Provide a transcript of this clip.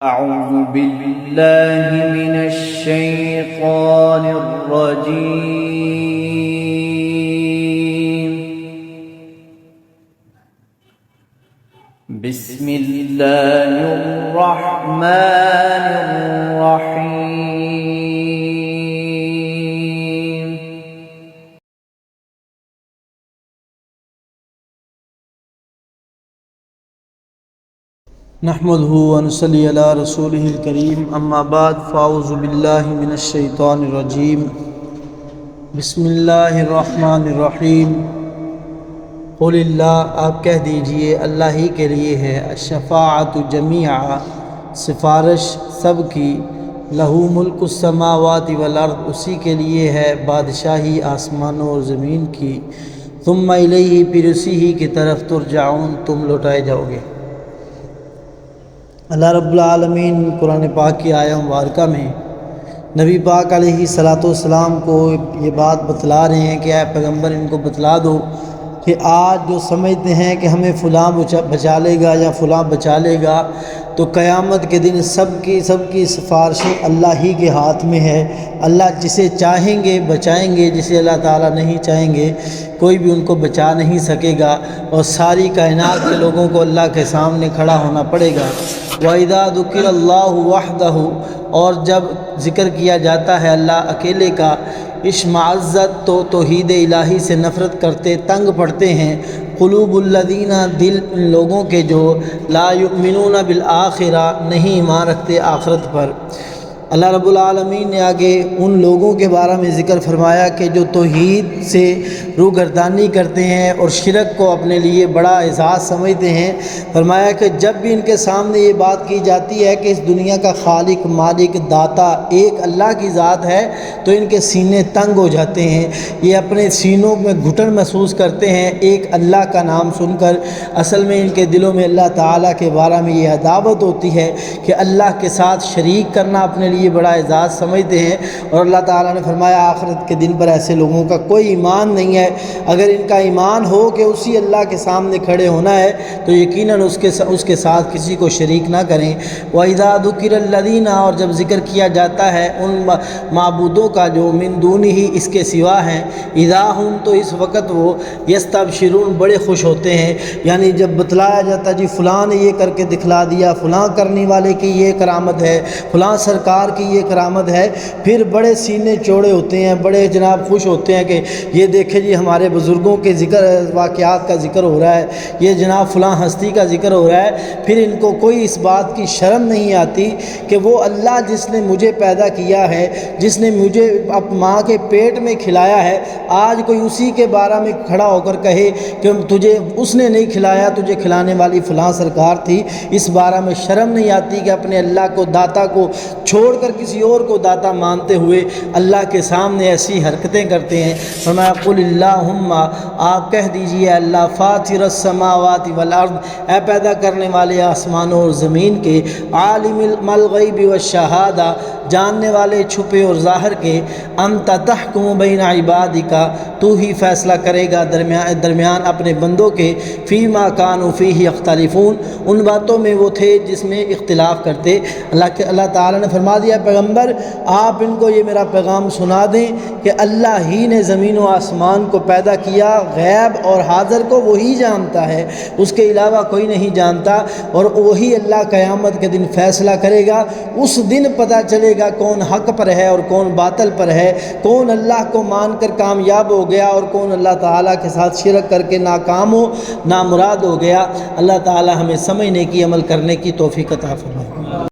أعوذ بالله من الشيطان الرجيم. بسم الله الرحمن الرحيم. نحمده ونصلي على رسوله الكريم اما بعد فاعوذ باللہ من الشیطان الرجیم. بسم اللہ الرحمن الرحیم. قل اللہ، آپ کہہ دیجئے اللہ ہی کے لیے ہے، الشفاعۃ جمیعا، سفارش سب کی، لہو ملک السماوات والارض، اسی کے لیے ہے بادشاہی آسمانوں اور زمین کی، ثم الیہ، پھر اسی ہی کی طرف ترجعون، تم لوٹائے جاؤ گے. اللہ رب العالمین قرآن پاک کی آیہ مبارکہ میں نبی پاک علیہ السلام کو یہ بات بتلا رہے ہیں کہ اے پیغمبر، ان کو بتلا دو کہ آج جو سمجھتے ہیں کہ ہمیں فلاں بچا لے گا یا فلاں بچا لے گا، تو قیامت کے دن سب کی سفارشیں اللہ ہی کے ہاتھ میں ہے. اللہ جسے چاہیں گے بچائیں گے، جسے اللہ تعالیٰ نہیں چاہیں گے کوئی بھی ان کو بچا نہیں سکے گا، اور ساری کائنات کے لوگوں کو اللہ کے سامنے کھڑا ہونا پڑے گا. وَإِذَا ذُكِرَ اللَّهُ وَحْدَهُ، اور جب ذکر کیا جاتا ہے اللہ اکیلے کا، اشمعزت، تو توحید الہی سے نفرت کرتے، تنگ پڑتے ہیں. قلوب الذین، دل ان لوگوں کے جو لا یؤمنون بالآخرہ، نہیں ایمان رکھتے آخرت پر. اللہ رب العالمین نے آگے ان لوگوں کے بارے میں ذکر فرمایا کہ جو توحید سے روگردانی کرتے ہیں اور شرک کو اپنے لیے بڑا اعزاز سمجھتے ہیں. فرمایا کہ جب بھی ان کے سامنے یہ بات کی جاتی ہے کہ اس دنیا کا خالق، مالک، داتا ایک اللہ کی ذات ہے، تو ان کے سینے تنگ ہو جاتے ہیں. یہ اپنے سینوں میں گھٹن محسوس کرتے ہیں ایک اللہ کا نام سن کر. اصل میں ان کے دلوں میں اللہ تعالیٰ کے بارے میں یہ عداوت ہوتی ہے کہ اللہ کے ساتھ شریک کرنا اپنے لیے بڑا اعزاز سمجھتے ہیں. اور اللہ تعالیٰ نے فرمایا آخرت کے دن پر ایسے لوگوں کا کوئی ایمان نہیں ہے. اگر ان کا ایمان ہو کہ اسی اللہ کے سامنے کھڑے ہونا ہے تو یقیناً اس کے ساتھ کسی کو شریک نہ کریں. وَإِذَا ذُكِرَ الَّذِينَ، اور جب ذکر کیا جاتا ہے ان معبودوں کا جو من دونہ ہی، اس کے سوا ہیں، اذا ہم، تو اس وقت وہ یستبشرون، بڑے خوش ہوتے ہیں. یعنی جب بتلایا جاتا جی فلاں نے یہ کر کے دکھلا دیا، فلاں کرنے والے کی یہ کرامت ہے، فلاں سرکار کی یہ کرامت ہے، پھر بڑے سینے چوڑے ہوتے ہیں، بڑے جناب خوش ہوتے ہیں کہ یہ دیکھیں جی ہمارے بزرگوں کے ذکر، واقعات کا ذکر ہو رہا ہے، یہ جناب فلاں ہستی کا ذکر ہو رہا ہے. پھر ان کو کوئی اس بات کی شرم نہیں آتی کہ وہ اللہ جس نے مجھے پیدا کیا ہے، جس نے مجھے ماں کے پیٹ میں کھلایا ہے، آج کوئی اسی کے بارے میں کھڑا ہو کر کہے کہ تجھے اس نے نہیں کھلایا، تجھے کھلانے والی فلاں سرکار تھی. اس بارے میں شرم نہیں آتی کہ اپنے اللہ کو، داتا کو چھوڑ کر کسی اور کو داتا مانتے ہوئے اللہ کے سامنے ایسی حرکتیں کرتے ہیں. فرمایا قل اللہم، آپ کہہ دیجئے اللہ فاطر السماوات والارض، اے پیدا کرنے والے آسمانوں اور زمین کے، عالم الغیب والشہادہ، جاننے والے چھپے اور ظاہر کے، انت تحکم بین عبادک، تو ہی فیصلہ کرے گا درمیان اپنے بندوں کے، فیما کانوا فیہ یختلفون، ان باتوں میں وہ تھے جس میں اختلاف کرتے. اللہ تعالیٰ نے فرما دیا پیغمبر آپ ان کو یہ میرا پیغام سنا دیں کہ اللہ ہی نے زمین و آسمان کو پیدا کیا، غیب اور حاضر کو وہی جانتا ہے، اس کے علاوہ کوئی نہیں جانتا. اور وہی اللہ قیامت کے دن فیصلہ کرے گا. اس دن پتہ چلے گا کون حق پر ہے اور کون باطل پر ہے، کون اللہ کو مان کر کامیاب ہو گیا اور کون اللہ تعالیٰ کے ساتھ شرک کر کے ناکام ہو، نامراد ہو گیا. اللہ تعالیٰ ہمیں سمجھنے کی، عمل کرنے کی توفیق عطا فرمائے.